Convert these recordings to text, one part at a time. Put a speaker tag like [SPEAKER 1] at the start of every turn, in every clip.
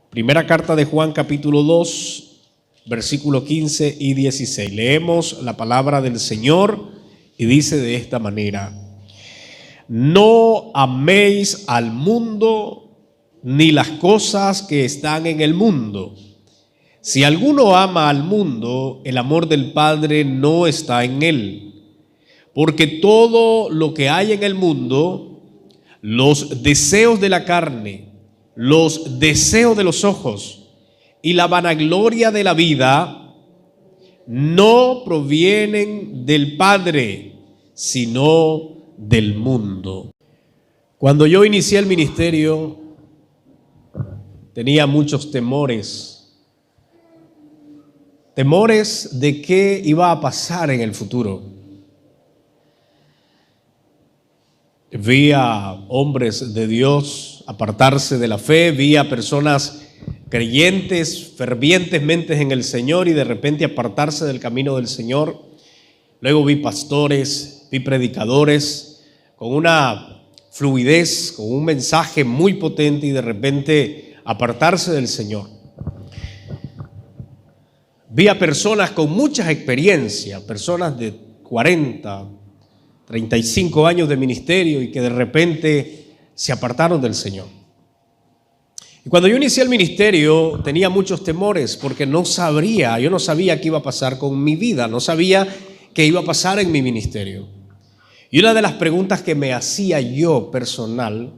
[SPEAKER 1] Primera carta de Juan, capítulo 2, versículos 15 y 16. Leemos la palabra del Señor y dice de esta manera: no améis al mundo ni las cosas que están en el mundo. Si alguno ama al mundo, el amor del Padre no está en él. Porque todo lo que hay en el mundo, los deseos de la carne, los deseos de los ojos y la vanagloria de la vida, no provienen del Padre, sino del mundo. Cuando yo inicié el ministerio, tenía muchos temores de qué iba a pasar en el futuro. Vi a hombres de Dios apartarse de la fe, vi a personas creyentes, fervientemente en el Señor y de repente apartarse del camino del Señor. Luego vi pastores, vi predicadores con una fluidez, con un mensaje muy potente y de repente apartarse del Señor. Vi a personas con muchas experiencias, personas de 40, 35 años de ministerio y que de repente se apartaron del Señor. Y cuando yo inicié el ministerio tenía muchos temores porque yo no sabía qué iba a pasar con mi vida, no sabía qué iba a pasar en mi ministerio. Y una de las preguntas que me hacía yo personal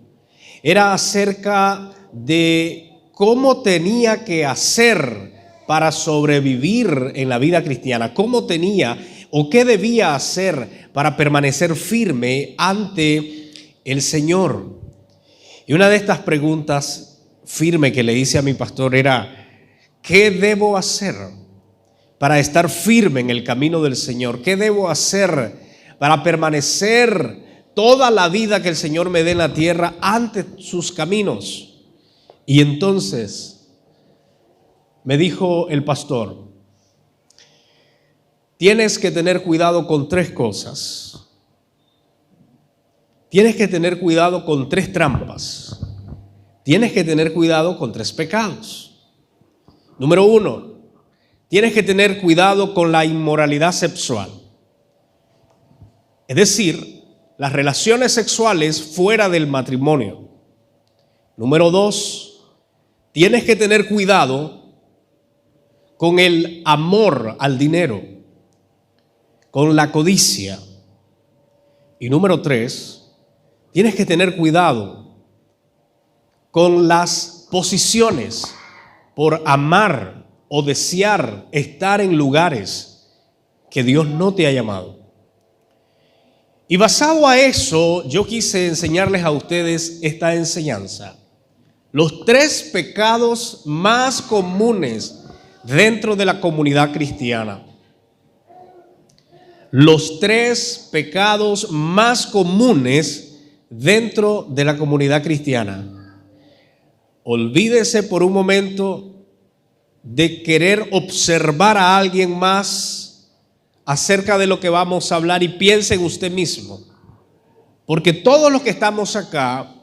[SPEAKER 1] era acerca de cómo tenía que hacer para sobrevivir en la vida cristiana, cómo tenía o qué debía hacer para permanecer firme ante el Señor. Y una de estas preguntas firme que le hice a mi pastor era: ¿qué debo hacer para estar firme en el camino del Señor? ¿Qué debo hacer para permanecer toda la vida que el Señor me dé en la tierra ante sus caminos? Y entonces me dijo el pastor: tienes que tener cuidado con tres cosas. Tienes que tener cuidado con tres trampas. Tienes que tener cuidado con tres pecados. Número uno, tienes que tener cuidado con la inmoralidad sexual. Es decir, las relaciones sexuales fuera del matrimonio. Número dos, tienes que tener cuidado con el amor al dinero, con la codicia. Y número tres, tienes que tener cuidado con las posiciones por amar o desear estar en lugares que Dios no te ha llamado. Y basado a eso, yo quise enseñarles a ustedes esta enseñanza. Los tres pecados más comunes dentro de la comunidad cristiana. Los tres pecados más comunes dentro de la comunidad cristiana. Olvídese por un momento de querer observar a alguien más acerca de lo que vamos a hablar y piense en usted mismo. Porque todos los que estamos acá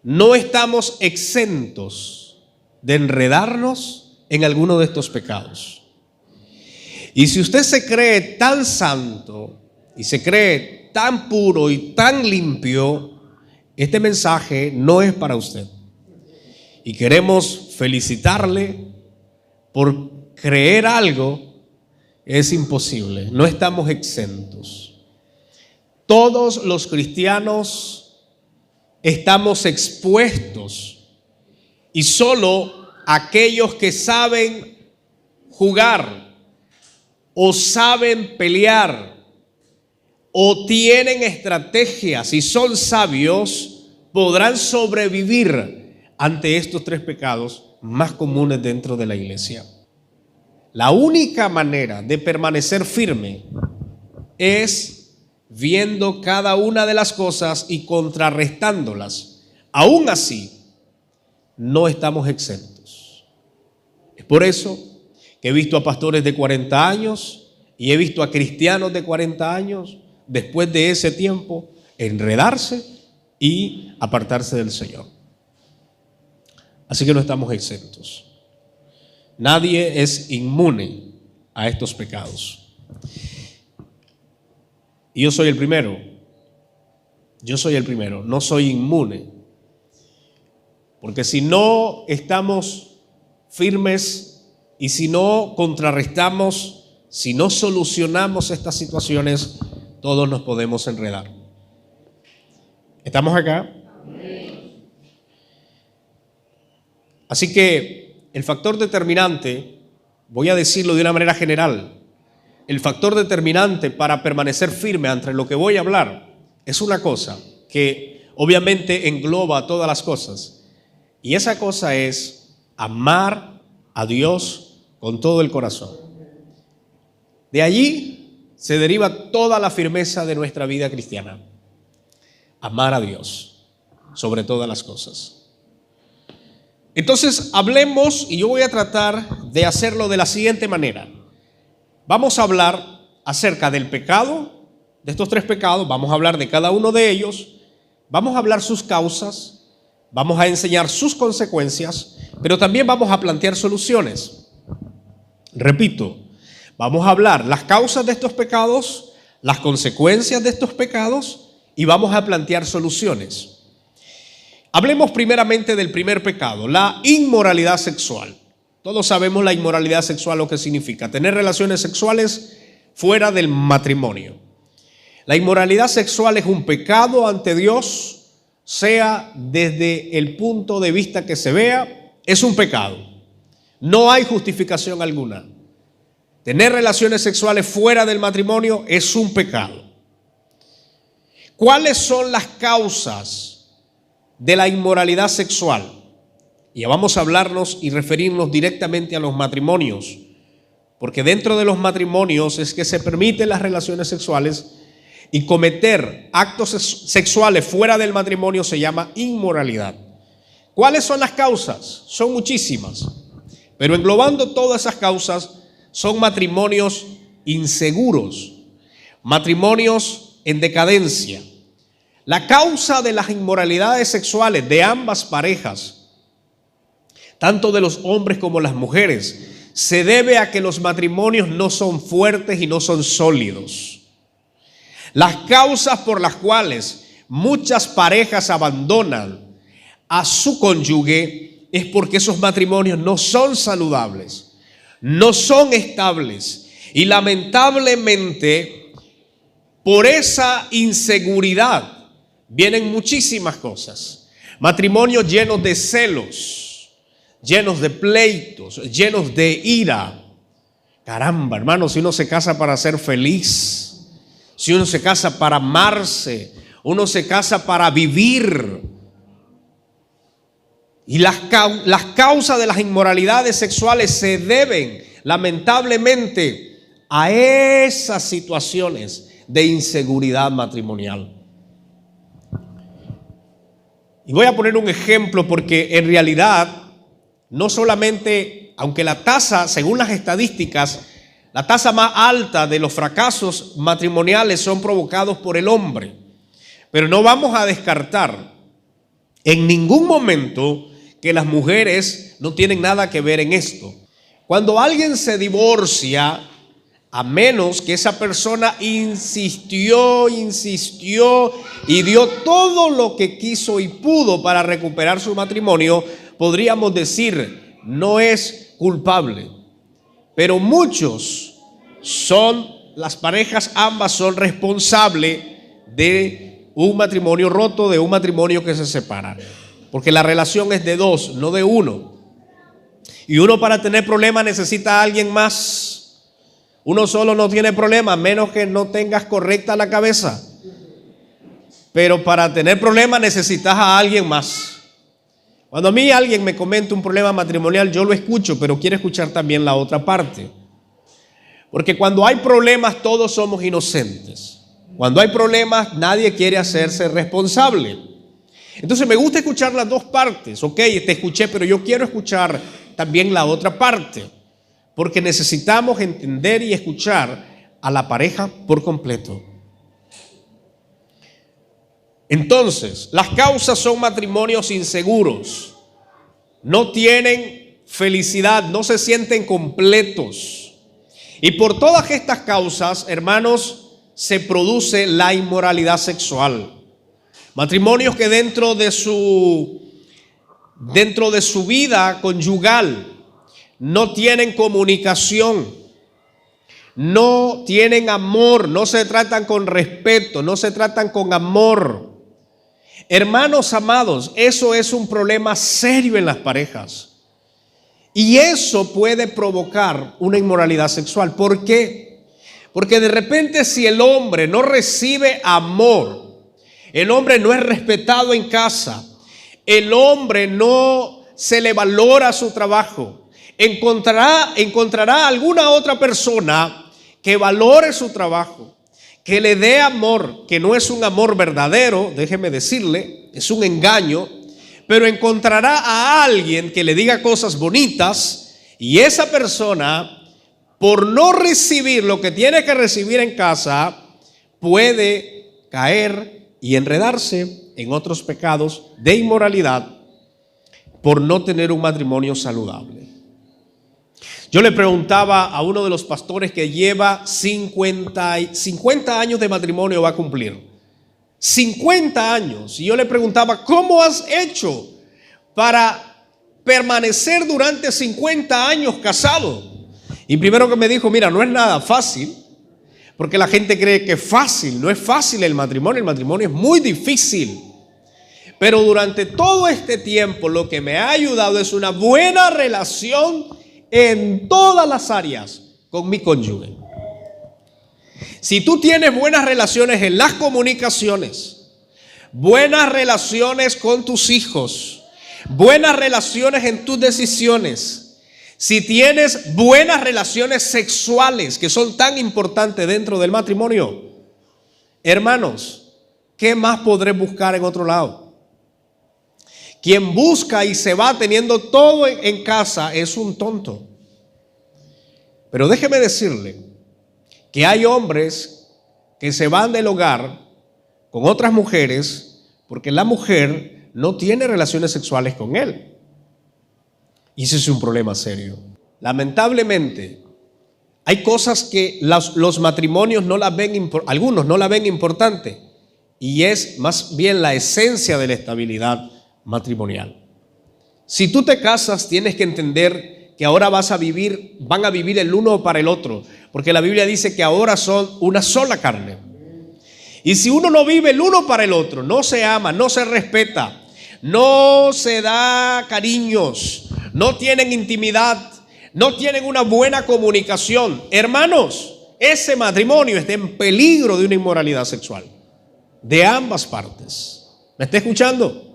[SPEAKER 1] no estamos exentos de enredarnos en alguno de estos pecados. Y si usted se cree tan santo y se cree tan puro y tan limpio, este mensaje no es para usted. Y queremos felicitarle por creer algo. Es imposible, no estamos exentos. Todos los cristianos estamos expuestos y solo aquellos que saben jugar o saben pelear o tienen estrategias y son sabios podrán sobrevivir ante estos tres pecados más comunes dentro de la iglesia. La única manera de permanecer firme es viendo cada una de las cosas y contrarrestándolas. Aún así, no estamos exentos. Es por eso que he visto a pastores de 40 años y he visto a cristianos de 40 años, después de ese tiempo, enredarse y apartarse del Señor. Así que no estamos exentos. Nadie es inmune a estos pecados. Y yo soy el primero. Yo soy el primero. No soy inmune. Porque si no estamos firmes y si no contrarrestamos, si no solucionamos estas situaciones, todos nos podemos enredar. ¿Estamos acá? Así que el factor determinante, voy a decirlo de una manera general, el factor determinante para permanecer firme ante lo que voy a hablar es una cosa que obviamente engloba todas las cosas. Y esa cosa es amar a Dios con todo el corazón. De allí se deriva toda la firmeza de nuestra vida cristiana. Amar a Dios sobre todas las cosas. Entonces hablemos, y yo voy a tratar de hacerlo de la siguiente manera. Vamos a hablar acerca del pecado, de estos tres pecados, vamos a hablar de cada uno de ellos, vamos a hablar sus causas, vamos a enseñar sus consecuencias, pero también vamos a plantear soluciones. Repito, vamos a hablar las causas de estos pecados, las consecuencias de estos pecados y vamos a plantear soluciones. Hablemos primeramente del primer pecado, la inmoralidad sexual. Todos sabemos la inmoralidad sexual, lo que significa tener relaciones sexuales fuera del matrimonio. La inmoralidad sexual es un pecado ante Dios, sea desde el punto de vista que se vea, es un pecado. No hay justificación alguna. Tener relaciones sexuales fuera del matrimonio es un pecado. ¿Cuáles son las causas de la inmoralidad sexual? Y vamos a hablarnos y referirnos directamente a los matrimonios, porque dentro de los matrimonios es que se permiten las relaciones sexuales y cometer actos sexuales fuera del matrimonio se llama inmoralidad. ¿Cuáles son las causas? Son muchísimas, pero englobando todas esas causas son matrimonios inseguros, matrimonios en decadencia. La causa de las inmoralidades sexuales de ambas parejas, tanto de los hombres como las mujeres, se debe a que los matrimonios no son fuertes y no son sólidos. Las causas por las cuales muchas parejas abandonan a su cónyuge es porque esos matrimonios no son saludables, no son estables y lamentablemente por esa inseguridad vienen muchísimas cosas. Matrimonios llenos de celos, llenos de pleitos, llenos de ira. Caramba, hermano, si uno se casa para ser feliz, si uno se casa para amarse, uno se casa para vivir. Y las causas de las inmoralidades sexuales se deben, lamentablemente, a esas situaciones de inseguridad matrimonial. Y voy a poner un ejemplo porque en realidad no solamente, aunque la tasa, según las estadísticas, la tasa más alta de los fracasos matrimoniales son provocados por el hombre, pero no vamos a descartar en ningún momento que las mujeres no tienen nada que ver en esto. Cuando alguien se divorcia, a menos que esa persona insistió y dio todo lo que quiso y pudo para recuperar su matrimonio, podríamos decir, no es culpable. Pero muchos las parejas ambas son responsables de un matrimonio roto, de un matrimonio que se separa. Porque la relación es de dos, no de uno. Y uno para tener problemas necesita a alguien más. Uno solo no tiene problemas, menos que no tengas correcta la cabeza. Pero para tener problemas necesitas a alguien más. Cuando a mí alguien me comenta un problema matrimonial, yo lo escucho, pero quiero escuchar también la otra parte. Porque cuando hay problemas, todos somos inocentes. Cuando hay problemas, nadie quiere hacerse responsable. Entonces me gusta escuchar las dos partes. Ok, te escuché, pero yo quiero escuchar también la otra parte. Porque necesitamos entender y escuchar a la pareja por completo. Entonces, las causas son matrimonios inseguros, no tienen felicidad, no se sienten completos. Y por todas estas causas, hermanos, se produce la inmoralidad sexual. Matrimonios que dentro de su vida conyugal no tienen comunicación, no tienen amor, no se tratan con respeto, no se tratan con amor. Hermanos amados, eso es un problema serio en las parejas. Y eso puede provocar una inmoralidad sexual. ¿Por qué? Porque de repente si el hombre no recibe amor, el hombre no es respetado en casa, el hombre no se le valora su trabajo, encontrará alguna otra persona que valore su trabajo, que le dé amor, que no es un amor verdadero, déjeme decirle, es un engaño, pero encontrará a alguien que le diga cosas bonitas y esa persona, por no recibir lo que tiene que recibir en casa, puede caer y enredarse en otros pecados de inmoralidad por no tener un matrimonio saludable. Yo le preguntaba a uno de los pastores que lleva 50 años de matrimonio, va a cumplir 50 años, y yo le preguntaba: ¿cómo has hecho para permanecer durante 50 años casado? Y primero que me dijo: mira, no es nada fácil, porque la gente cree que es fácil. No es fácil el matrimonio es muy difícil. Pero durante todo este tiempo lo que me ha ayudado es una buena relación en todas las áreas con mi cónyuge. Si tú tienes buenas relaciones en las comunicaciones, buenas relaciones con tus hijos, buenas relaciones en tus decisiones, si tienes buenas relaciones sexuales que son tan importantes dentro del matrimonio, hermanos, ¿qué más podré buscar en otro lado? Quien busca y se va teniendo todo en casa es un tonto. Pero déjeme decirle que hay hombres que se van del hogar con otras mujeres porque la mujer no tiene relaciones sexuales con él. Y ese es un problema serio. Lamentablemente, hay cosas que los matrimonios no las ven, algunos no la ven importante, y es más bien la esencia de la estabilidad matrimonial. Si tú te casas, tienes que entender que ahora van a vivir el uno para el otro, porque la Biblia dice que ahora son una sola carne. Y si uno no vive el uno para el otro, no se ama, no se respeta, no se da cariños, no tienen intimidad, no tienen una buena comunicación, hermanos, ese matrimonio está en peligro de una inmoralidad sexual de ambas partes. ¿Me está escuchando?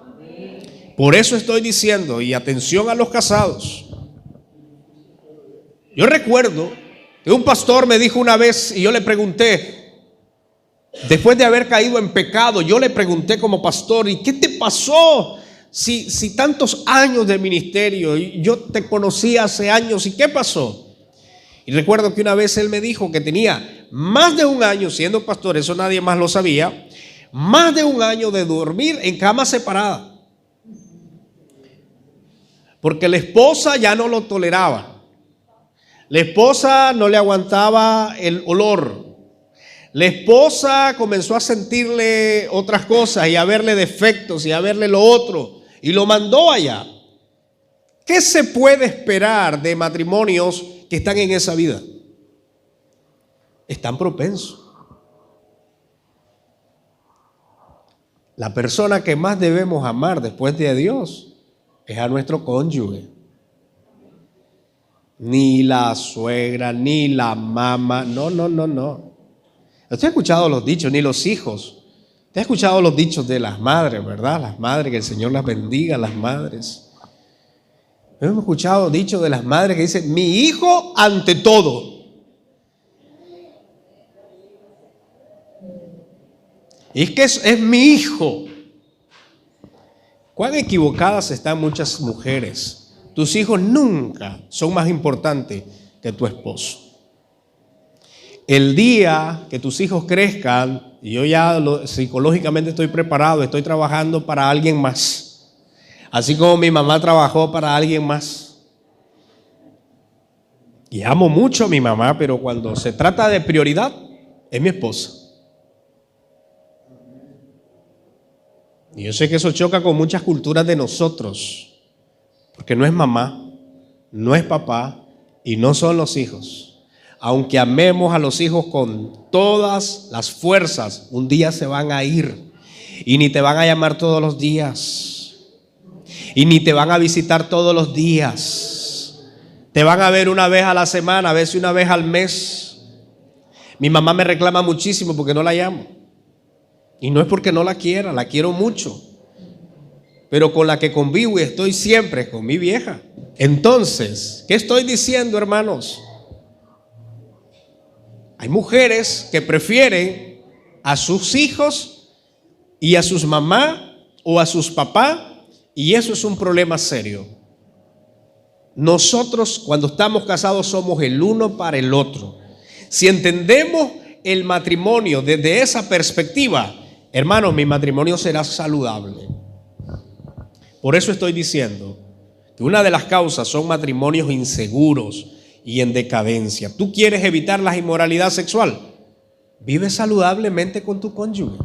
[SPEAKER 1] Por eso estoy diciendo, y atención a los casados. Yo recuerdo que un pastor me dijo una vez, y yo le pregunté, después de haber caído en pecado, yo le pregunté como pastor: ¿y qué te pasó? Si tantos años de ministerio, y yo te conocí hace años, ¿y qué pasó? Y recuerdo que una vez él me dijo que tenía más de un año siendo pastor, eso nadie más lo sabía, más de un año de dormir en cama separada. Porque la esposa ya no lo toleraba. La esposa no le aguantaba el olor. La esposa comenzó a sentirle otras cosas y a verle defectos y a verle lo otro, y lo mandó allá. ¿Qué se puede esperar de matrimonios que están en esa vida? Están propensos. La persona que más debemos amar después de Dios es a nuestro cónyuge. Ni la suegra, ni la mamá, no. Usted ha escuchado los dichos, ni los hijos. Usted ha escuchado los dichos de las madres, ¿verdad? Las madres, que el Señor las bendiga, las madres. Hemos escuchado dichos de las madres que dicen: mi hijo ante todo. Y es que es mi hijo. ¿Cuán equivocadas están muchas mujeres? Tus hijos nunca son más importantes que tu esposo. El día que tus hijos crezcan, y yo ya psicológicamente estoy preparado, estoy trabajando para alguien más. Así como mi mamá trabajó para alguien más. Y amo mucho a mi mamá, pero cuando se trata de prioridad, es mi esposa. Y yo sé que eso choca con muchas culturas de nosotros, porque no es mamá, no es papá y no son los hijos. Aunque amemos a los hijos con todas las fuerzas, un día se van a ir y ni te van a llamar todos los días y ni te van a visitar todos los días. Te van a ver una vez a la semana, a veces una vez al mes. Mi mamá me reclama muchísimo porque no la llamo. Y no es porque no la quiera, la quiero mucho. Pero con la que convivo y estoy siempre es con mi vieja. Entonces, ¿qué estoy diciendo, hermanos? Hay mujeres que prefieren a sus hijos y a sus mamás o a sus papás, y eso es un problema serio. Nosotros, cuando estamos casados, somos el uno para el otro. Si entendemos el matrimonio desde esa perspectiva, hermanos, mi matrimonio será saludable. Por eso estoy diciendo que una de las causas son matrimonios inseguros y en decadencia. ¿Tú quieres evitar la inmoralidad sexual? Vive saludablemente con tu cónyuge.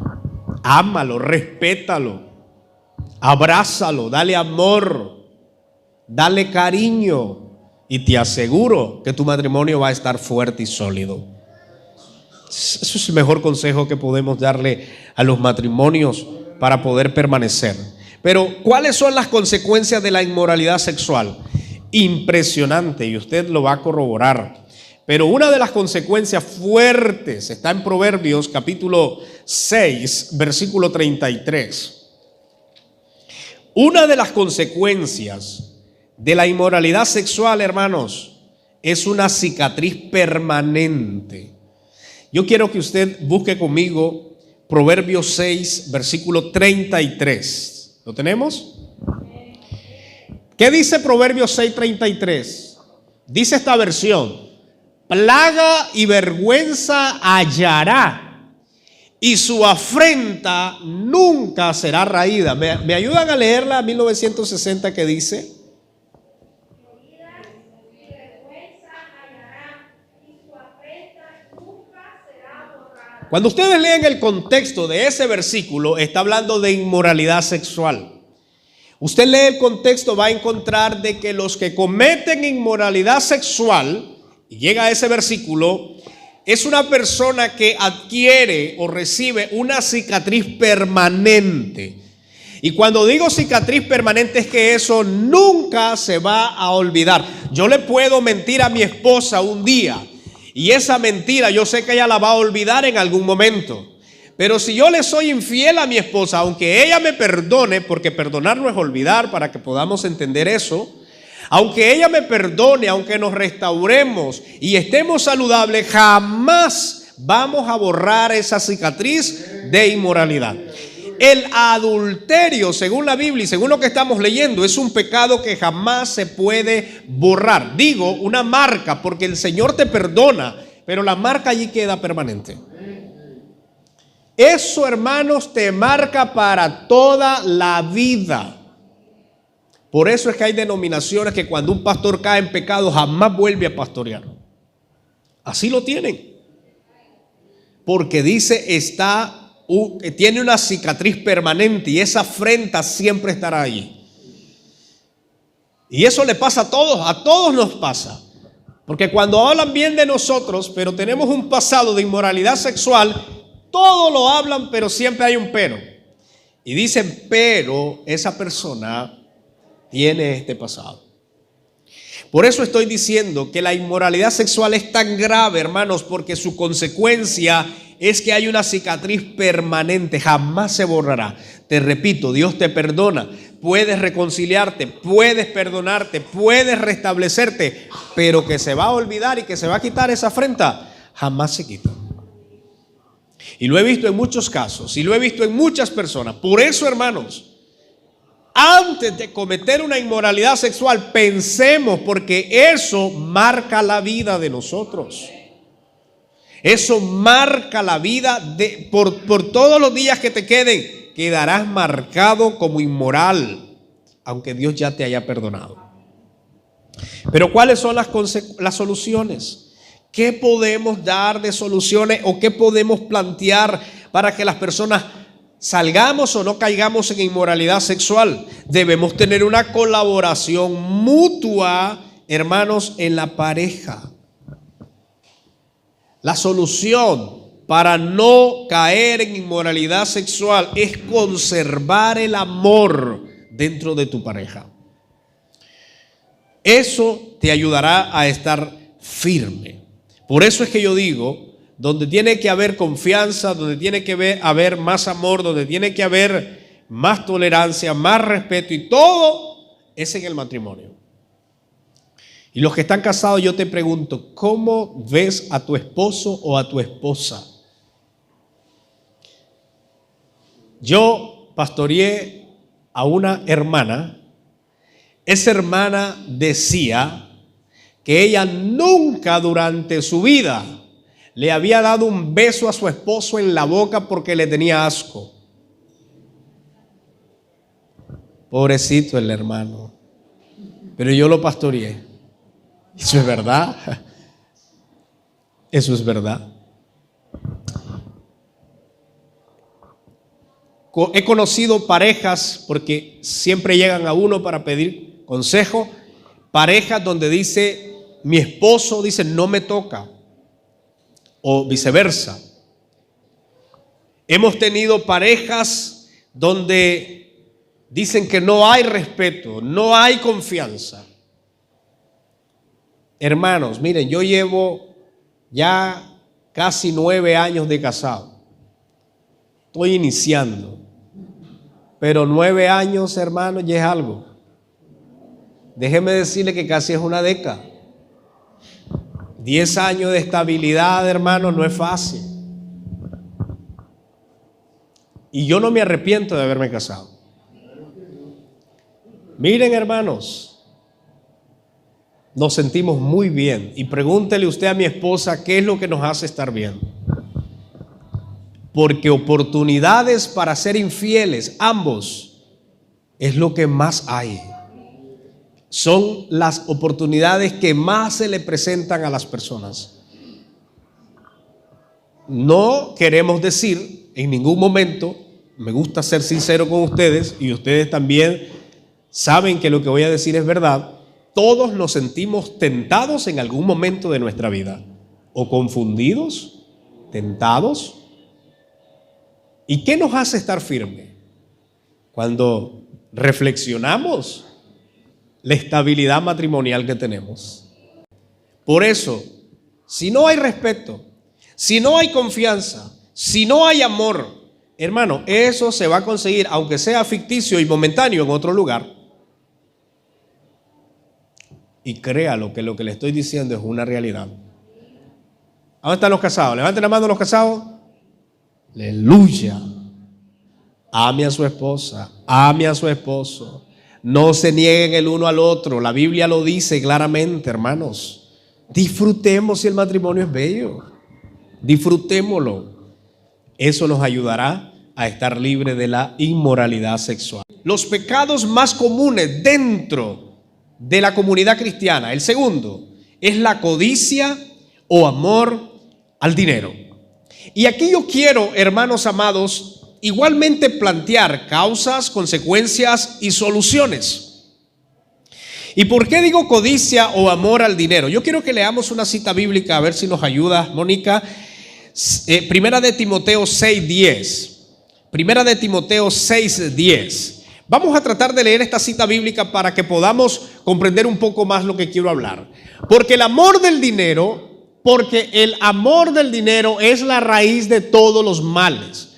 [SPEAKER 1] Ámalo, respétalo, abrázalo, dale amor, dale cariño y te aseguro que tu matrimonio va a estar fuerte y sólido. Eso es el mejor consejo que podemos darle a los matrimonios para poder permanecer. Pero ¿cuáles son las consecuencias de la inmoralidad sexual? Impresionante, y usted lo va a corroborar. Pero una de las consecuencias fuertes está en Proverbios capítulo 6, versículo 33. Una de las consecuencias de la inmoralidad sexual, hermanos, es una cicatriz permanente. Yo quiero que usted busque conmigo Proverbios 6, versículo 33. ¿Lo tenemos? ¿Qué dice Proverbios 6, 33? Dice esta versión: plaga y vergüenza hallará, y su afrenta nunca será raída. ¿Me ayudan a leerla? 1960, ¿qué dice? Cuando ustedes leen el contexto de ese versículo, está hablando de inmoralidad sexual. Usted lee el contexto, va a encontrar de que los que cometen inmoralidad sexual, y llega a ese versículo, es una persona que adquiere o recibe una cicatriz permanente. Y cuando digo cicatriz permanente es que eso nunca se va a olvidar. Yo le puedo mentir a mi esposa un día, y esa mentira yo sé que ella la va a olvidar en algún momento. Pero si yo le soy infiel a mi esposa, aunque ella me perdone, porque perdonar no es olvidar, para que podamos entender eso, aunque ella me perdone, aunque nos restauremos y estemos saludables, jamás vamos a borrar esa cicatriz de inmoralidad. El adulterio, según la Biblia y según lo que estamos leyendo, es un pecado que jamás se puede borrar. Digo, una marca, porque el Señor te perdona, pero la marca allí queda permanente. Eso, hermanos, te marca para toda la vida. Por eso es que hay denominaciones que cuando un pastor cae en pecado jamás vuelve a pastorear. Así lo tienen. Porque dice, tiene una cicatriz permanente y esa afrenta siempre estará allí. Y eso le pasa a todos nos pasa. Porque cuando hablan bien de nosotros, pero tenemos un pasado de inmoralidad sexual, todo lo hablan, pero siempre hay un pero. Y dicen, pero esa persona tiene este pasado. Por eso estoy diciendo que la inmoralidad sexual es tan grave, hermanos, porque su consecuencia es que hay una cicatriz permanente, jamás se borrará. Te repito, Dios te perdona, puedes reconciliarte, puedes perdonarte, puedes restablecerte, pero que se va a olvidar y que se va a quitar esa afrenta, jamás se quita. Y lo he visto en muchos casos y lo he visto en muchas personas. Por eso, hermanos, antes de cometer una inmoralidad sexual, pensemos, porque eso marca la vida de nosotros. Eso marca la vida por todos los días que te queden. Quedarás marcado como inmoral. aunque Dios ya te haya perdonado. Pero ¿cuáles son las soluciones? ¿Qué podemos dar de soluciones o qué podemos plantear para que las personas salgamos o no caigamos en inmoralidad sexual? Debemos tener una colaboración mutua, hermanos, en la pareja. La solución para no caer en inmoralidad sexual es conservar el amor dentro de tu pareja. Eso te ayudará a estar firme. Por eso es que yo digo, donde tiene que haber confianza, donde tiene que haber más amor, donde tiene que haber más tolerancia, más respeto y todo es en el matrimonio. Y los que están casados, yo te pregunto, ¿cómo ves a tu esposo o a tu esposa? Yo pastoreé a una hermana. Esa hermana decía que ella nunca durante su vida le había dado un beso a su esposo en la boca porque le tenía asco. Pobrecito el hermano. Pero yo lo pastoreé. Eso es verdad. Eso es verdad. He conocido parejas, porque siempre llegan a uno para pedir consejo, parejas donde dice, mi esposo dice no me toca, o viceversa. Hemos tenido parejas donde dicen que no hay respeto, no hay confianza. Hermanos, miren, yo llevo ya casi 9 años de casado. Estoy iniciando. Pero 9 años, hermanos, ya es algo. Déjeme decirle que casi es una década. 10 años de estabilidad, hermanos, no es fácil. Y yo no me arrepiento de haberme casado. Miren, hermanos, nos sentimos muy bien. Y pregúntele usted a mi esposa qué es lo que nos hace estar bien. Porque oportunidades para ser infieles, ambos, es lo que más hay. Son las oportunidades que más se le presentan a las personas. No queremos decir en ningún momento, me gusta ser sincero con ustedes y ustedes también saben que lo que voy a decir es verdad. Todos nos sentimos tentados en algún momento de nuestra vida, o confundidos, tentados. ¿Y qué nos hace estar firme? Cuando reflexionamos la estabilidad matrimonial que tenemos. Por eso, si no hay respeto, si no hay confianza, si no hay amor, hermano, eso se va a conseguir, aunque sea ficticio y momentáneo en otro lugar. Y créalo que lo que le estoy diciendo es una realidad. ¿Dónde están los casados? Levanten la mano los casados. Aleluya. Ame a su esposa, ame a su esposo. No se nieguen el uno al otro. La Biblia lo dice claramente, hermanos. Disfrutemos si el matrimonio es bello. Disfrutémoslo. Eso nos ayudará a estar libre de la inmoralidad sexual. Los pecados más comunes dentro de la comunidad cristiana. El segundo es la codicia o amor al dinero. Y aquí yo quiero, hermanos amados, igualmente plantear causas, consecuencias y soluciones. ¿Y por qué digo codicia o amor al dinero? Yo quiero que leamos una cita bíblica, a ver si nos ayuda, Mónica. Primera de Timoteo 6:10. Primera de Timoteo 6:10. Vamos a tratar de leer esta cita bíblica para que podamos comprender un poco más lo que quiero hablar. Porque el amor del dinero es la raíz de todos los males,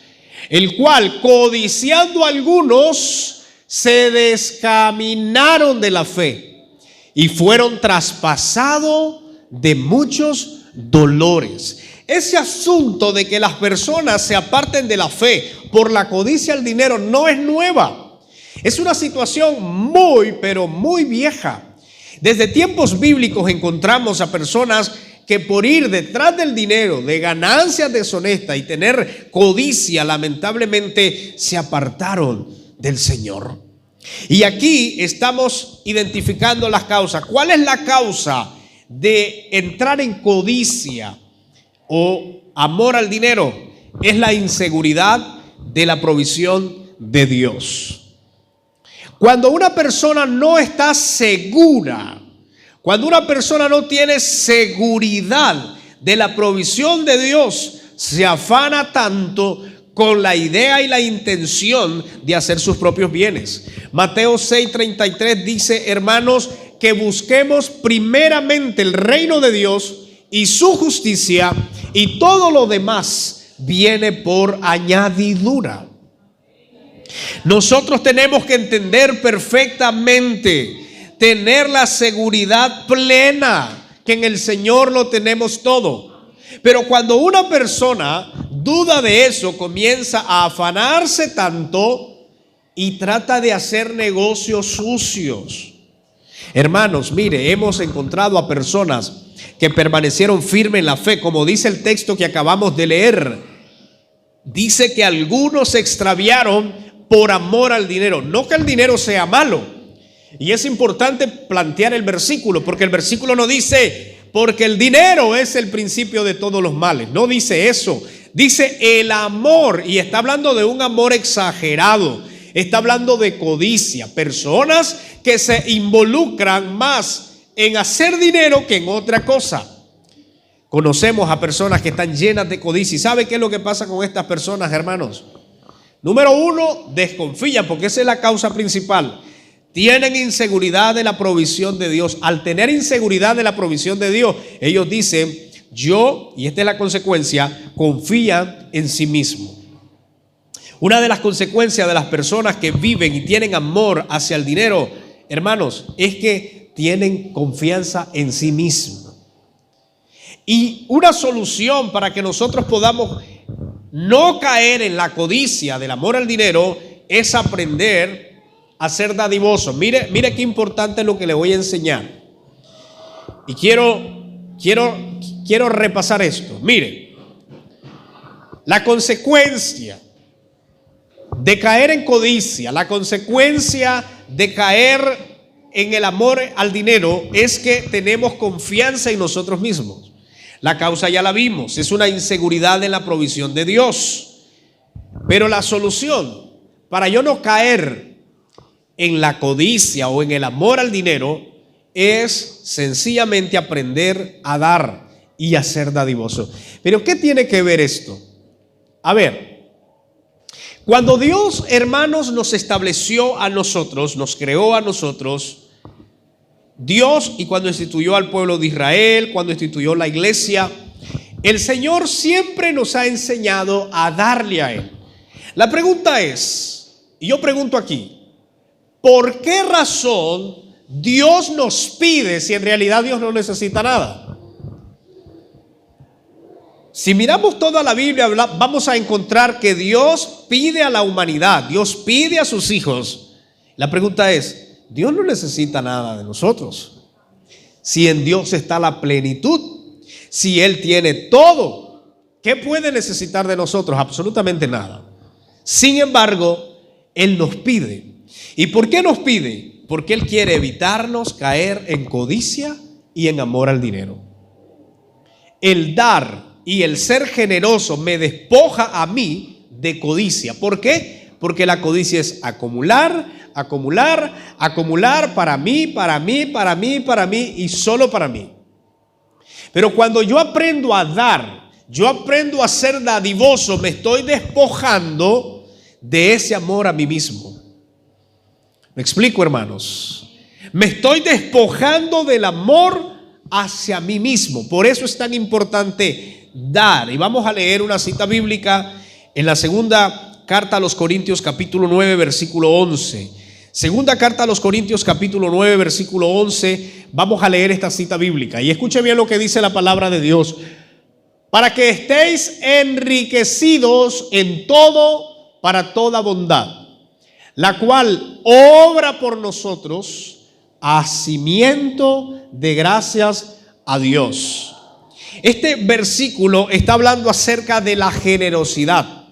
[SPEAKER 1] el cual, codiciando algunos, se descaminaron de la fe y fueron traspasados de muchos dolores. Ese asunto de que las personas se aparten de la fe por la codicia al dinero no es nueva. Es una situación muy, pero muy vieja. Desde tiempos bíblicos encontramos a personas que por ir detrás del dinero, de ganancias deshonestas y tener codicia, lamentablemente se apartaron del Señor. Y aquí estamos identificando las causas. ¿Cuál es la causa de entrar en codicia o amor al dinero? Es la inseguridad de la provisión de Dios. Cuando una persona no está segura, cuando una persona no tiene seguridad de la provisión de Dios, se afana tanto con la idea y la intención de hacer sus propios bienes. Mateo 6:33 dice: hermanos, que busquemos primeramente el reino de Dios y su justicia, y todo lo demás viene por añadidura. Nosotros tenemos que entender perfectamente, tener la seguridad plena que en el Señor lo tenemos todo. Pero cuando una persona duda de eso, comienza a afanarse tanto y trata de hacer negocios sucios. Hermanos, mire, hemos encontrado a personas que permanecieron firmes en la fe, como dice el texto que acabamos de leer. Dice que algunos se extraviaron por amor al dinero. No que el dinero sea malo. Y es importante plantear el versículo, porque el versículo no dice: porque el dinero es el principio de todos los males. No dice eso. Dice el amor, y está hablando de un amor exagerado. Está hablando de codicia. Personas que se involucran más en hacer dinero que en otra cosa. Conocemos a personas que están llenas de codicia. ¿Y sabe qué es lo que pasa con estas personas, hermanos? Número uno, desconfían, porque esa es la causa principal. Tienen inseguridad de la provisión de Dios. Al tener inseguridad de la provisión de Dios, ellos dicen: yo, y esta es la consecuencia, confían en sí mismos. Una de las consecuencias de las personas que viven y tienen amor hacia el dinero, hermanos, es que tienen confianza en sí mismos. Y una solución para que nosotros podamos no caer en la codicia del amor al dinero es aprender a ser dadivosos. Mire qué importante es lo que le voy a enseñar. Y quiero repasar esto. Mire, la consecuencia de caer en codicia, la consecuencia de caer en el amor al dinero es que tenemos confianza en nosotros mismos. La causa ya la vimos, es una inseguridad en la provisión de Dios. Pero la solución para yo no caer en la codicia o en el amor al dinero es sencillamente aprender a dar y a ser dadivoso. Pero ¿qué tiene que ver esto? A ver, cuando Dios, hermanos, nos estableció a nosotros, nos creó a nosotros, Dios, y cuando instituyó al pueblo de Israel, cuando instituyó la iglesia, el Señor siempre nos ha enseñado a darle a Él. La pregunta es, y yo pregunto aquí, ¿por qué razón Dios nos pide si en realidad Dios no necesita nada? Si miramos toda la Biblia, vamos a encontrar que Dios pide a la humanidad, Dios pide a sus hijos. La pregunta es, Dios no necesita nada de nosotros. Si en Dios está la plenitud, si Él tiene todo, ¿qué puede necesitar de nosotros? Absolutamente nada. Sin embargo, Él nos pide. ¿Y por qué nos pide? Porque Él quiere evitarnos caer en codicia y en amor al dinero. El dar y el ser generoso me despoja a mí de codicia. ¿Por qué? Porque la codicia es acumular para mí y solo para mí. Pero cuando yo aprendo a dar, yo aprendo a ser dadivoso, me estoy despojando de ese amor a mí mismo. ¿Me explico, hermanos? Me estoy despojando del amor hacia mí mismo. Por eso es tan importante dar. Y vamos a leer una cita bíblica en la segunda carta a los Corintios, capítulo 9, versículo 11. Segunda carta a los Corintios, capítulo 9, versículo 11. Vamos a leer esta cita bíblica. Y escuche bien lo que dice la palabra de Dios. Para que estéis enriquecidos en todo, para toda bondad, la cual obra por nosotros a cimiento de gracias a Dios. Este versículo está hablando acerca de la generosidad.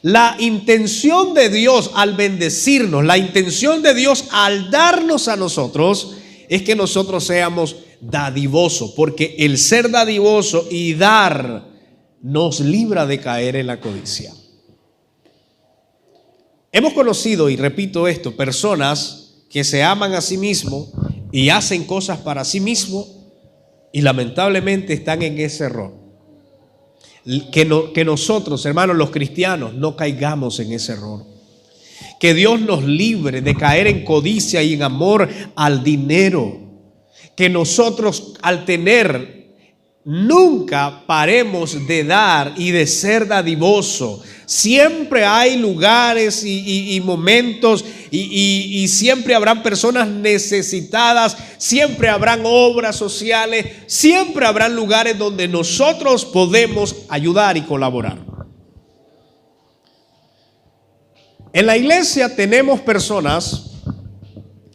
[SPEAKER 1] La intención de Dios al bendecirnos, la intención de Dios al darnos a nosotros, es que nosotros seamos dadivosos, porque el ser dadivoso y dar nos libra de caer en la codicia. Hemos conocido, y repito esto, personas que se aman a sí mismos y hacen cosas para sí mismos y lamentablemente están en ese error. Que nosotros, hermanos, los cristianos, no caigamos en ese error. Que Dios nos libre de caer en codicia y en amor al dinero. Que nosotros, al tener, nunca paremos de dar y de ser dadivoso. Siempre hay lugares y momentos y siempre habrán personas necesitadas, siempre habrán obras sociales, siempre habrán lugares donde nosotros podemos ayudar y colaborar. En la iglesia tenemos personas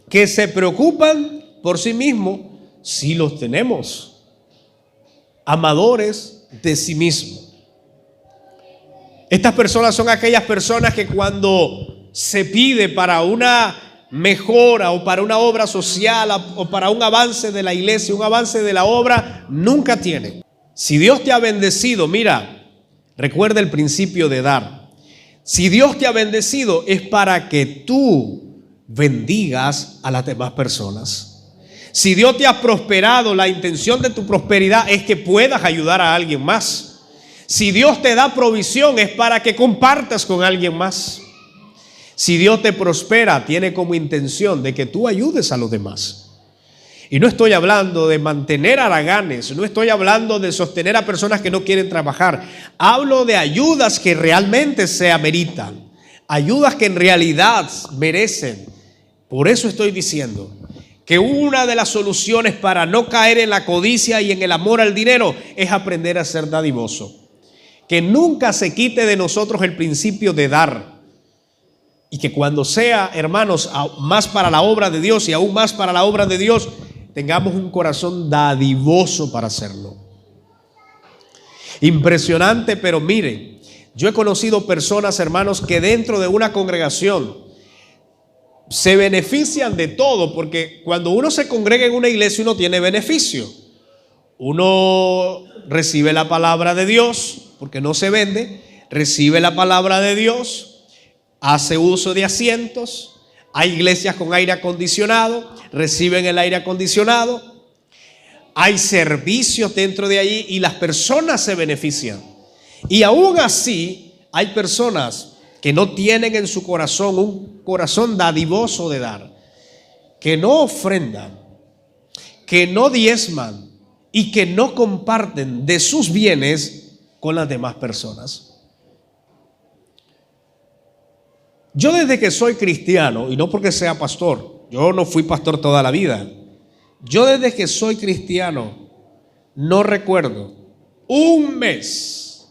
[SPEAKER 1] que se preocupan por sí mismos, sí los tenemos, amadores de sí mismos. Estas personas son aquellas personas que cuando se pide para una mejora o para una obra social o para un avance de la iglesia, un avance de la obra, nunca tienen. Si Dios te ha bendecido, mira, recuerda el principio de dar. Si Dios te ha bendecido es para que tú bendigas a las demás personas. Si Dios te ha prosperado, la intención de tu prosperidad es que puedas ayudar a alguien más. Si Dios te da provisión es para que compartas con alguien más. Si Dios te prospera, tiene como intención de que tú ayudes a los demás. Y no estoy hablando de mantener haraganes, no estoy hablando de sostener a personas que no quieren trabajar. Hablo de ayudas que realmente se ameritan, ayudas que en realidad merecen. Por eso estoy diciendo que una de las soluciones para no caer en la codicia y en el amor al dinero es aprender a ser dadivoso. Que nunca se quite de nosotros el principio de dar. Y que cuando sea, hermanos, más para la obra de Dios y aún más para la obra de Dios, tengamos un corazón dadivoso para hacerlo. Impresionante, pero miren, yo he conocido personas, hermanos, que dentro de una congregación se benefician de todo, porque cuando uno se congrega en una iglesia uno tiene beneficio. Uno recibe la palabra de Dios, porque no se vende, recibe la palabra de Dios, hace uso de asientos, hay iglesias con aire acondicionado, reciben el aire acondicionado, hay servicios dentro de allí y las personas se benefician. Y aún así hay personas que no tienen en su corazón un corazón dadivoso de dar, que no ofrendan, que no diezman y que no comparten de sus bienes con las demás personas. Yo desde que soy cristiano, y no porque sea pastor, yo no fui pastor toda la vida, yo desde que soy cristiano no recuerdo un mes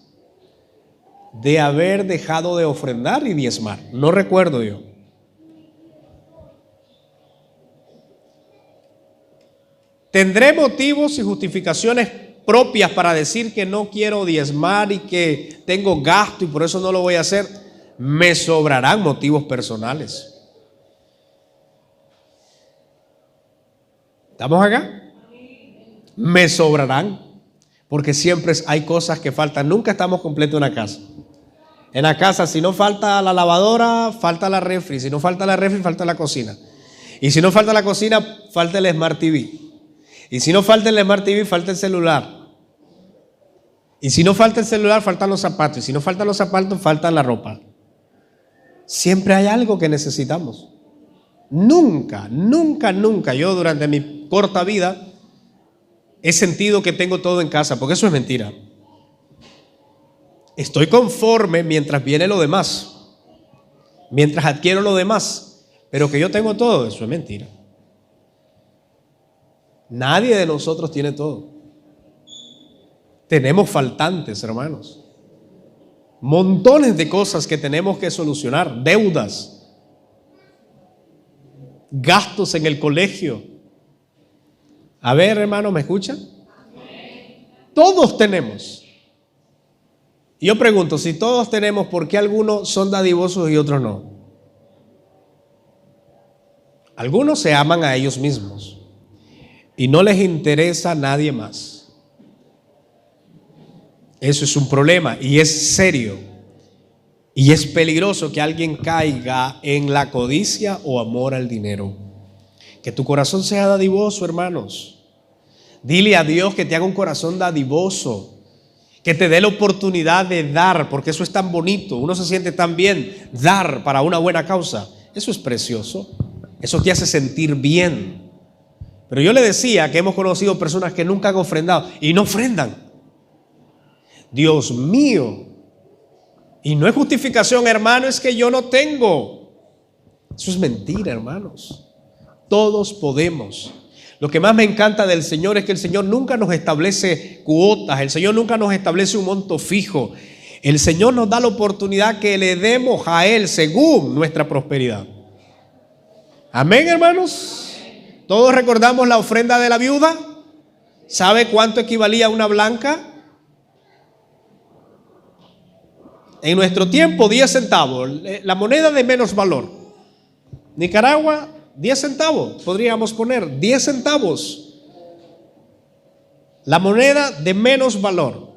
[SPEAKER 1] de haber dejado de ofrendar y diezmar. No recuerdo yo. Tendré motivos y justificaciones propias para decir que no quiero diezmar y que tengo gasto y por eso no lo voy a hacer. Me sobrarán motivos personales. ¿Estamos acá? Me sobrarán, porque siempre hay cosas que faltan. Nunca estamos completos en la casa. En la casa, si no falta la lavadora, falta la refri. Si no falta la refri, falta la cocina. Y si no falta la cocina, falta el Smart TV. Y si no falta el Smart TV, falta el celular. Y si no falta el celular, faltan los zapatos. Y si no faltan los zapatos, falta la ropa. Siempre hay algo que necesitamos. Nunca, nunca, nunca yo durante mi corta vida he sentido que tengo todo en casa, porque eso es mentira. Estoy conforme mientras viene lo demás, mientras adquiero lo demás, pero que yo tengo todo, eso es mentira. Nadie de nosotros tiene todo. Tenemos faltantes, hermanos. Montones de cosas que tenemos que solucionar, deudas, gastos en el colegio. A ver, hermano, ¿me escuchan? Todos tenemos. Y yo pregunto, si todos tenemos, ¿por qué algunos son dadivosos y otros no? Algunos se aman a ellos mismos y no les interesa a nadie más. Eso es un problema y es serio. Y es peligroso que alguien caiga en la codicia o amor al dinero. Que tu corazón sea dadivoso, hermanos. Dile a Dios que te haga un corazón dadivoso, que te dé la oportunidad de dar, porque eso es tan bonito. Uno se siente tan bien dar para una buena causa. Eso es precioso. Eso te hace sentir bien. Pero yo le decía que hemos conocido personas que nunca han ofrendado y no ofrendan. Dios mío. Y no es justificación, hermano, es que yo no tengo. Eso es mentira, hermanos. Todos podemos. Lo que más me encanta del Señor es que el Señor nunca nos establece cuotas, el Señor nunca nos establece un monto fijo. El Señor nos da la oportunidad que le demos a Él según nuestra prosperidad. Amén, hermanos. Todos recordamos la ofrenda de la viuda. ¿Sabe cuánto equivalía a una blanca? En nuestro tiempo, 10 centavos, la moneda de menos valor. Nicaragua, 10 centavos, podríamos poner 10 centavos. La moneda de menos valor.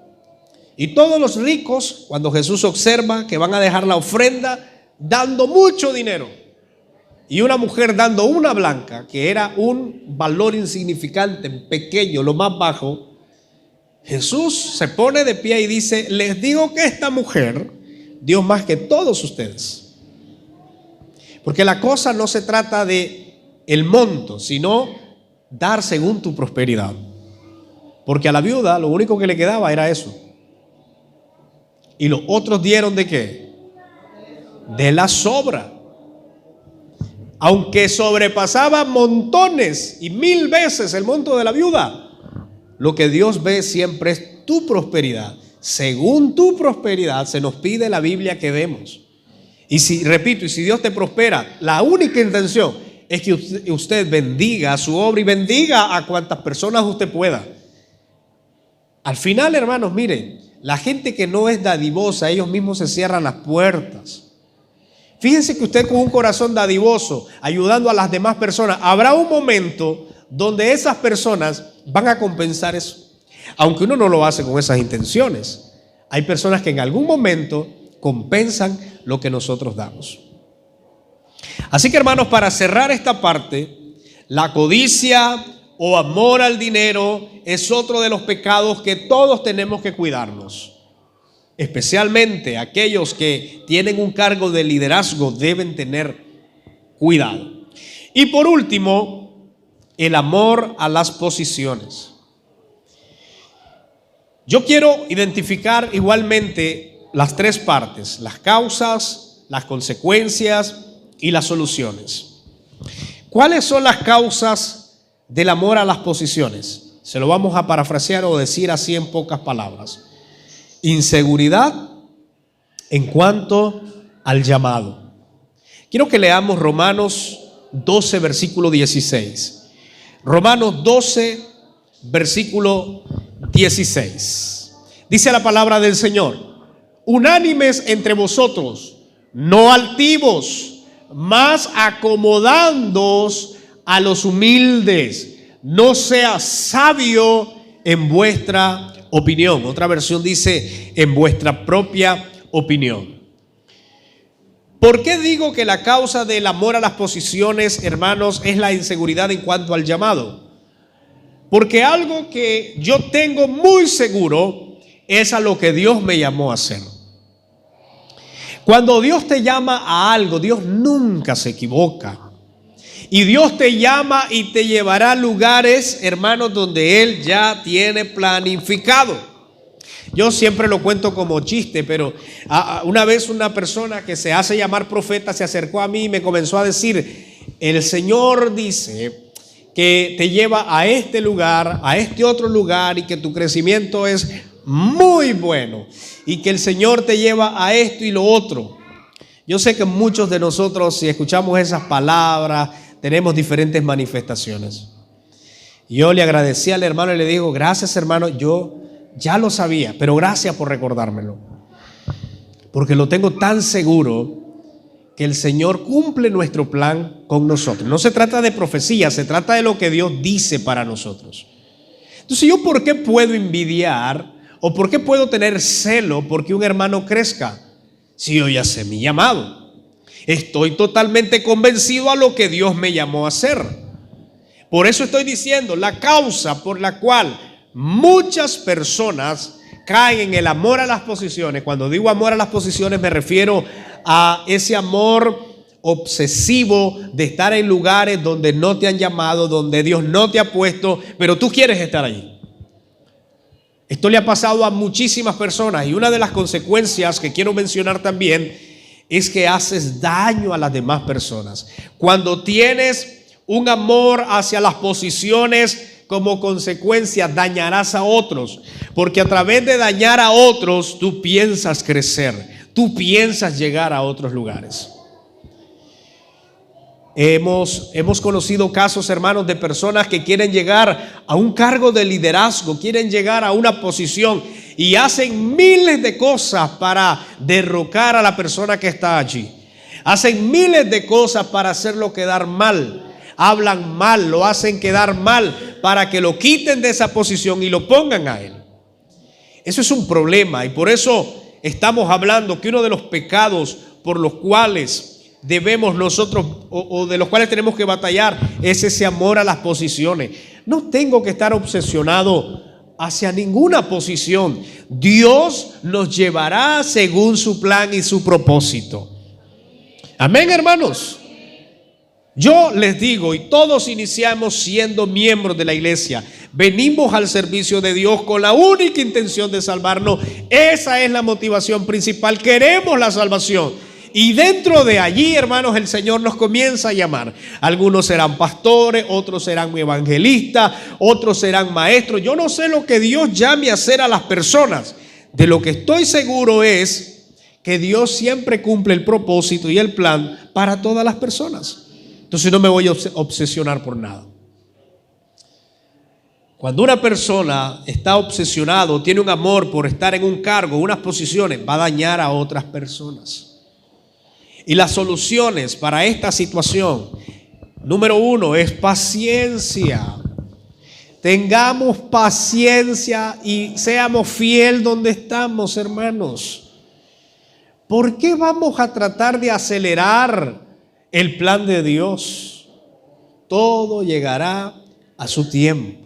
[SPEAKER 1] Y todos los ricos, cuando Jesús observa que van a dejar la ofrenda, dando mucho dinero. Y una mujer dando una blanca, que era un valor insignificante, pequeño, lo más bajo. Jesús se pone de pie y dice: les digo que esta mujer dio más que todos ustedes. Porque la cosa no se trata de el monto, sino dar según tu prosperidad. Porque a la viuda lo único que le quedaba era eso. Y los otros dieron ¿de qué? De la sobra. Aunque sobrepasaba montones y 1000 veces el monto de la viuda, lo que Dios ve siempre es tu prosperidad. Según tu prosperidad se nos pide la Biblia que demos. Y si Dios te prospera, la única intención es que usted bendiga su obra y bendiga a cuantas personas usted pueda. Al final, hermanos, miren, la gente que no es dadivosa, ellos mismos se cierran las puertas. Fíjense que usted con un corazón dadivoso, ayudando a las demás personas, habrá un momento donde esas personas van a compensar eso. Aunque uno no lo hace con esas intenciones. Hay personas que en algún momento compensan lo que nosotros damos. Así que, hermanos, para cerrar esta parte, la codicia o amor al dinero es otro de los pecados que todos tenemos que cuidarnos. Especialmente aquellos que tienen un cargo de liderazgo deben tener cuidado. Y por último, el amor a las posiciones. Yo quiero identificar igualmente las tres partes: las causas, las consecuencias y las soluciones. ¿Cuáles son las causas del amor a las posiciones? Se lo vamos a parafrasear o decir así en pocas palabras. Inseguridad en cuanto al llamado. Quiero que leamos Romanos 12, versículo 16. Romanos 12, versículo 16. Dice la palabra del Señor: unánimes entre vosotros, no altivos, mas acomodándoos a los humildes. No sea sabio en vuestra opinión. Otra versión dice: en vuestra propia opinión. ¿Por qué digo que la causa del amor a las posiciones, hermanos, es la inseguridad en cuanto al llamado? Porque algo que yo tengo muy seguro es a lo que Dios me llamó a hacer. Cuando Dios te llama a algo, Dios nunca se equivoca. Y Dios te llama y te llevará a lugares, hermanos, donde Él ya tiene planificado. Yo siempre lo cuento como chiste, pero una vez una persona que se hace llamar profeta se acercó a mí y me comenzó a decir: el Señor dice que te lleva a este lugar, a este otro lugar, y que tu crecimiento es muy bueno, y que el Señor te lleva a esto y lo otro. Yo sé que muchos de nosotros, si escuchamos esas palabras, tenemos diferentes manifestaciones. Yo le agradecí al hermano y le digo: gracias, hermano, yo ya lo sabía, pero gracias por recordármelo. porque lo tengo tan seguro que el Señor cumple nuestro plan con nosotros. No se trata de profecía, se trata de lo que Dios dice para nosotros. Entonces, ¿yo por qué puedo envidiar o por qué puedo tener celo porque un hermano crezca? Si yo ya sé mi llamado, estoy totalmente convencido a lo que Dios me llamó a hacer. Por eso estoy diciendo, la causa por la cual muchas personas caen en el amor a las posiciones. Cuando digo amor a las posiciones me refiero a ese amor obsesivo de estar en lugares donde no te han llamado, donde Dios no te ha puesto, pero tú quieres estar allí. Esto le ha pasado a muchísimas personas, y una de las consecuencias que quiero mencionar también es que haces daño a las demás personas. Cuando tienes un amor hacia las posiciones, como consecuencia dañarás a otros, porque a través de dañar a otros tú piensas crecer, tú piensas llegar a otros lugares. Hemos conocido casos, hermanos, de personas que quieren llegar a un cargo de liderazgo, quieren llegar a una posición y hacen miles de cosas para derrocar a la persona que está allí. Hacen miles de cosas para hacerlo quedar mal. Hablan mal, lo hacen quedar mal para que lo quiten de esa posición y lo pongan a él. Eso es un problema, y por eso estamos hablando que uno de los pecados por los cuales debemos nosotros o de los cuales tenemos que batallar es ese amor a las posiciones. No tengo que estar obsesionado hacia ninguna posición. Dios nos llevará según su plan y su propósito. Amén, hermanos. Yo les digo, y todos iniciamos siendo miembros de la iglesia, venimos al servicio de Dios con la única intención de salvarnos. Esa es la motivación principal, queremos la salvación. Y dentro de allí, hermanos, el Señor nos comienza a llamar. Algunos serán pastores, otros serán evangelistas, otros serán maestros. Yo no sé lo que Dios llame a hacer a las personas. De lo que estoy seguro es que Dios siempre cumple el propósito y el plan para todas las personas. Entonces no me voy a obsesionar por nada. Cuando una persona está obsesionado, tiene un amor por estar en un cargo, unas posiciones, va a dañar a otras personas. Y las soluciones para esta situación, número uno, es paciencia. Tengamos paciencia y seamos fiel donde estamos, hermanos. ¿Por qué vamos a tratar de acelerar el plan de Dios? Todo llegará a su tiempo.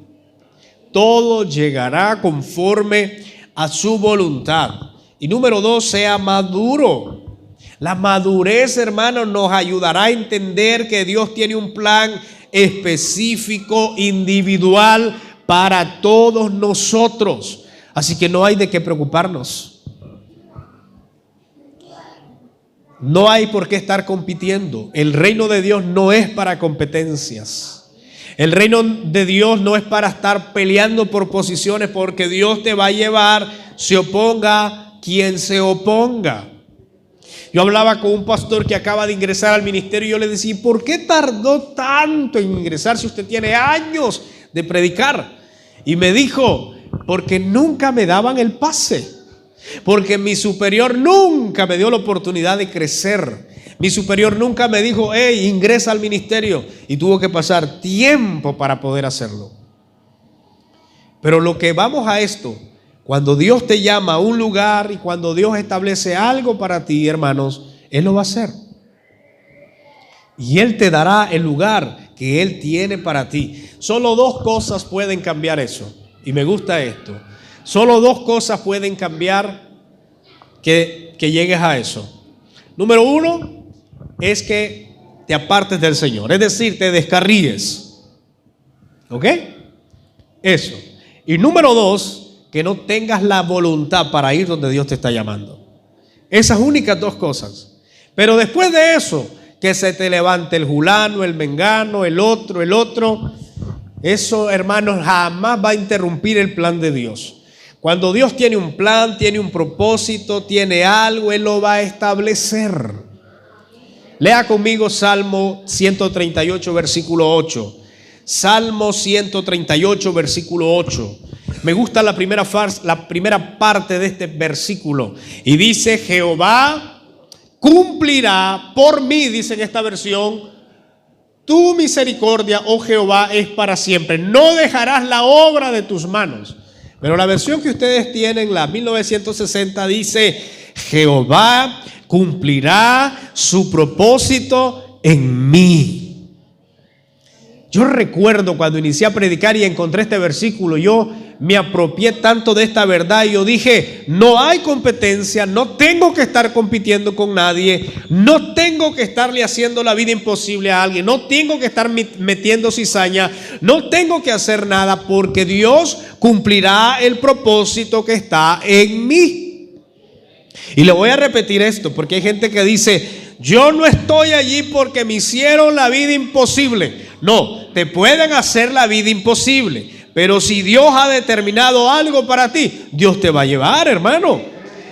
[SPEAKER 1] Todo llegará conforme a su voluntad. Y número dos, sea maduro. La madurez, hermanos, nos ayudará a entender que Dios tiene un plan específico, individual para todos nosotros. Así que no hay de qué preocuparnos. No hay por qué estar compitiendo. El reino de Dios no es para competencias. El reino de Dios no es para estar peleando por posiciones, porque Dios te va a llevar, se oponga quien se oponga. Yo hablaba con un pastor que acaba de ingresar al ministerio y yo le decía, ¿por qué tardó tanto en ingresar si usted tiene años de predicar? Y me dijo, porque nunca me daban el pase. Porque mi superior nunca me dio la oportunidad de crecer. Mi superior nunca me dijo, hey, ingresa al ministerio. Y tuvo que pasar tiempo para poder hacerlo. Pero lo que vamos a esto, cuando Dios te llama a un lugar y cuando Dios establece algo para ti, hermanos, Él lo va a hacer. Y Él te dará el lugar que Él tiene para ti. Solo dos cosas pueden cambiar eso. Y me gusta esto. Solo dos cosas pueden cambiar que llegues a eso. Número uno es que te apartes del Señor, es decir, te descarríes. ¿Ok? Eso. Y número dos, que no tengas la voluntad para ir donde Dios te está llamando. Esas únicas dos cosas. Pero después de eso, que se te levante el fulano, el mengano, el otro. Eso, hermanos, jamás va a interrumpir el plan de Dios. Cuando Dios tiene un plan, tiene un propósito, tiene algo, Él lo va a establecer. Lea conmigo Salmo 138, versículo 8. Salmo 138, versículo 8. Me gusta la primera parte de este versículo. Y dice: Jehová cumplirá por mí, dice en esta versión, tu misericordia, oh Jehová, es para siempre. No dejarás la obra de tus manos. Pero la versión que ustedes tienen, la 1960, dice: Jehová cumplirá su propósito en mí. Yo recuerdo cuando inicié a predicar y encontré este versículo, yo me apropié tanto de esta verdad y yo dije: no hay competencia, no tengo que estar compitiendo con nadie, no tengo que estarle haciendo la vida imposible a alguien, no tengo que estar metiendo cizaña, no tengo que hacer nada, porque Dios cumplirá el propósito que está en mí. Y le voy a repetir esto porque hay gente que dice: yo no estoy allí porque me hicieron la vida imposible. No, te pueden hacer la vida imposible, pero si Dios ha determinado algo para ti, Dios te va a llevar, hermano.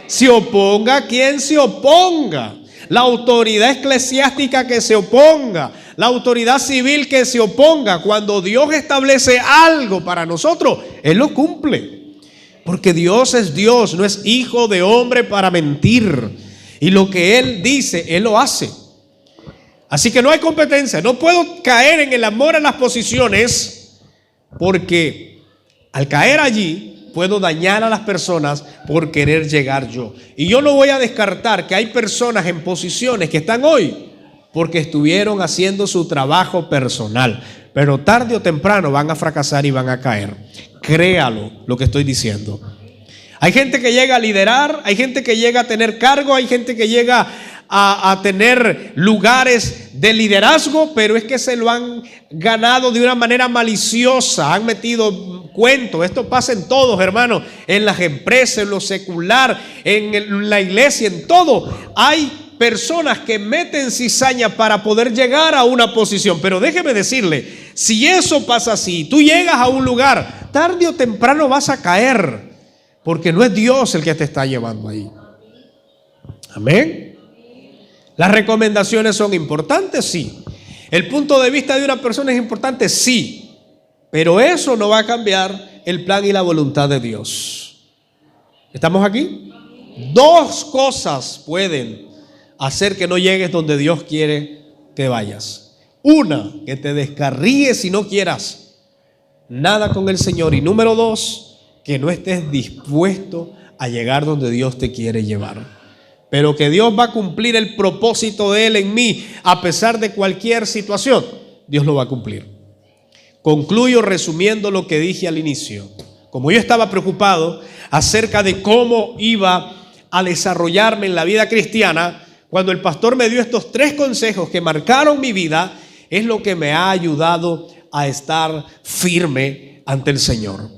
[SPEAKER 1] Se oponga quien se oponga, la autoridad eclesiástica que se oponga, la autoridad civil que se oponga. Cuando Dios establece algo para nosotros, Él lo cumple, porque Dios es Dios, no es hijo de hombre para mentir, y lo que Él dice, Él lo hace. Así que no hay competencia. No puedo caer en el amor a las posiciones, porque al caer allí puedo dañar a las personas por querer llegar yo. Y yo no voy a descartar que hay personas en posiciones que están hoy porque estuvieron haciendo su trabajo personal, pero tarde o temprano van a fracasar y van a caer. Créalo lo que estoy diciendo. Hay gente que llega a liderar, hay gente que llega a tener cargo, hay gente que llega a tener lugares de liderazgo, pero es que se lo han ganado de una manera maliciosa, han metido cuentos. Esto pasa en todos, hermanos, en las empresas, en lo secular, en la iglesia, en todo. Hay personas que meten cizaña para poder llegar a una posición, pero déjeme decirle, si eso pasa así, tú llegas a un lugar, tarde o temprano vas a caer, porque no es Dios el que te está llevando ahí. Amén. Las recomendaciones son importantes, sí. El punto de vista de una persona es importante, sí. Pero eso no va a cambiar el plan y la voluntad de Dios. ¿Estamos aquí? Dos cosas pueden hacer que no llegues donde Dios quiere que vayas. Una, que te descarríes y no quieras nada con el Señor. Y número dos, que no estés dispuesto a llegar donde Dios te quiere llevar. Pero que Dios va a cumplir el propósito de Él en mí a pesar de cualquier situación. Dios lo va a cumplir. Concluyo resumiendo lo que dije al inicio. Como yo estaba preocupado acerca de cómo iba a desarrollarme en la vida cristiana, cuando el pastor me dio estos 3 consejos que marcaron mi vida, es lo que me ha ayudado a estar firme ante el Señor.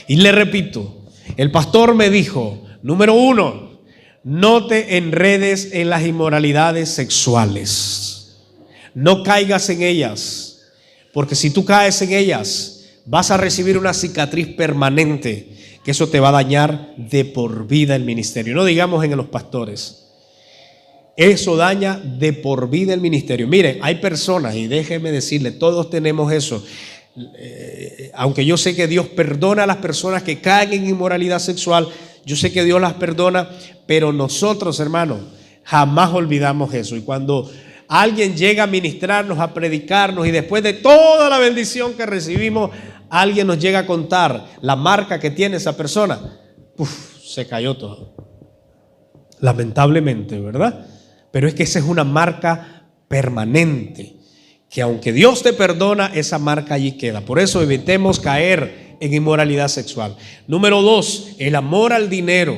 [SPEAKER 1] Y le repito, el pastor me dijo, número 1, no te enredes en las inmoralidades sexuales. No caigas en ellas, porque si tú caes en ellas, vas a recibir una cicatriz permanente, que eso te va a dañar de por vida el ministerio. No digamos en los pastores. Eso daña de por vida el ministerio. Miren, hay personas, y déjenme decirle, todos tenemos eso. Aunque yo sé que Dios perdona a las personas que caen en inmoralidad sexual, yo sé que Dios las perdona, pero nosotros, hermanos, jamás olvidamos eso. Y cuando alguien llega a ministrarnos, a predicarnos, y después de toda la bendición que recibimos, alguien nos llega a contar la marca que tiene esa persona, se cayó todo. Lamentablemente, ¿verdad? Pero es que esa es una marca permanente, que aunque Dios te perdona, esa marca allí queda. Por eso evitemos caer en inmoralidad sexual. Número 2, el amor al dinero.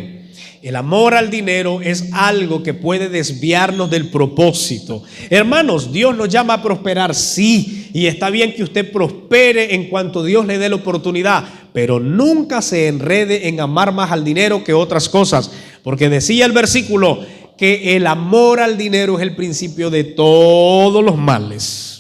[SPEAKER 1] El amor al dinero es algo que puede desviarnos del propósito. Hermanos, Dios nos llama a prosperar, sí, y está bien que usted prospere en cuanto Dios le dé la oportunidad, pero nunca se enrede en amar más al dinero que otras cosas, porque decía el versículo que el amor al dinero es el principio de todos los males.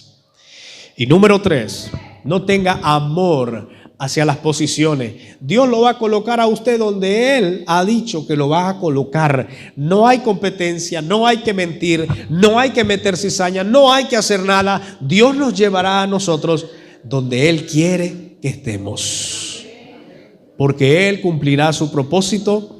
[SPEAKER 1] Y número 3, no tenga amor hacia las posiciones. Dios lo va a colocar a usted donde Él ha dicho que lo va a colocar. No hay competencia, no hay que mentir, no hay que meter cizaña, no hay que hacer nada. Dios nos llevará a nosotros donde Él quiere que estemos. porque Él cumplirá su propósito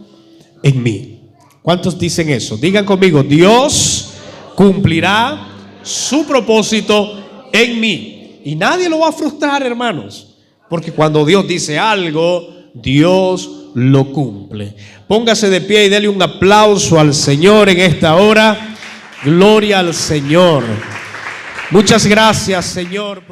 [SPEAKER 1] en mí. ¿Cuántos dicen eso? Digan conmigo, Dios cumplirá su propósito en mí. Y nadie lo va a frustrar, hermanos, porque cuando Dios dice algo, Dios lo cumple. Póngase de pie y dele un aplauso al Señor en esta hora. Gloria al Señor. Muchas gracias, Señor.